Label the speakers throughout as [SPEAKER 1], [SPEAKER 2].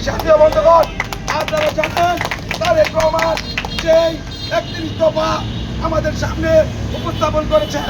[SPEAKER 1] সাথীয় বন্ধুগণ, আপনারা জানেন তারেক রহমান যেই 31 দফা আমাদের সামনে উপস্থাপন করেছেন।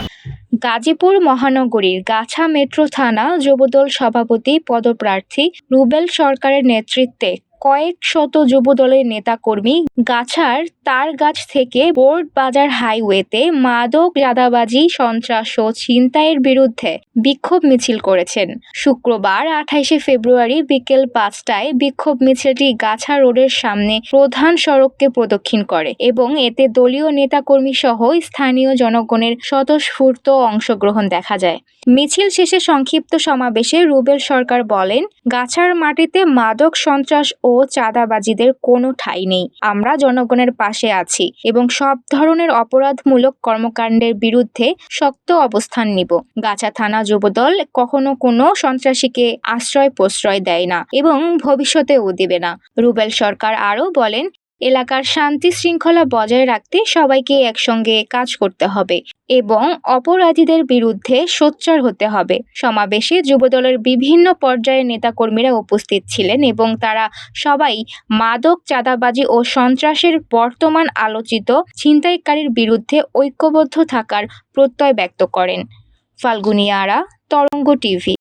[SPEAKER 2] গাজীপুর মহানগরীর গাছা মেট্রো থানা যুবদল সভাপতি পদপ্রার্থী রুবেল সরকারের নেতৃত্বে কয়েক শত যুবদলের নেতাকর্মী গাছার তারগাছ থেকে বোর্ড বাজার হাইওয়েতে মাদক চাঁদাবাজি সন্ত্রাস ও ছিনতাইয়ের বিরুদ্ধে বিক্ষোভ মিছিল করেছেন। শুক্রবার 28 ফেব্রুয়ারি বিকেল 5টায় বিক্ষোভ মিছিলটি গাছা রোডের সামনে প্রধান সড়ককে প্রদক্ষিণ করে এবং এতে দলীয় নেতাকর্মী সহ স্থানীয় জনগণের স্বতঃস্ফূর্ত অংশগ্রহণ দেখা যায়। মিছিল শেষে সংক্ষিপ্ত সমাবেশে রুবেল সরকার বলেন, গাছার মাটিতে মাদক সন্ত্রাস ও চাঁদাবাজিদের কোনো ঠাঁই নেই। আমরা জনগণের পাশে আছি এবং সব ধরনের অপরাধমূলক কর্মকাণ্ডের বিরুদ্ধে শক্ত অবস্থান নিব। গাছা থানা যুবদল কখনো কোনো সন্ত্রাসীকে আশ্রয় প্রশ্রয় দেয় না এবং ভবিষ্যতেও দেবে না। রুবেল সরকার আরও বলেন, এলাকার শান্তি শৃঙ্খলা বজায় রাখতে সবাইকে একসঙ্গে কাজ করতে হবে এবং অপরাধীদের বিরুদ্ধে সোচ্চার হতে হবে। সমাবেশে যুবদলের বিভিন্ন পর্যায়ের নেতাকর্মীরা উপস্থিত ছিলেন এবং তারা সবাই মাদক চাঁদাবাজি ও সন্ত্রাসের বর্তমান আলোচিত ছিনতাইকারীর বিরুদ্ধে ঐক্যবদ্ধ থাকার প্রত্যয় ব্যক্ত করেন। ফাল্গুনী আরা, তরঙ্গ টিভি।